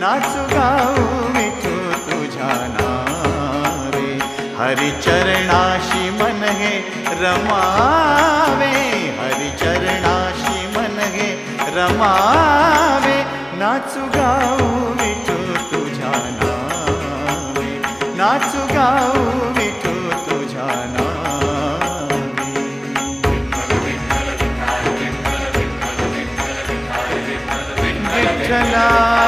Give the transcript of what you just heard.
नाचू गाऊ विठू तुझ्या नावे, हरिचरणाशी मन हे रमावे, हरिचरणाशी मन हे रमावे, नाचू गाऊ विठू तुझ्या नावे, नाचू गाऊ विठू तुझ्या नावे। विठ्ठला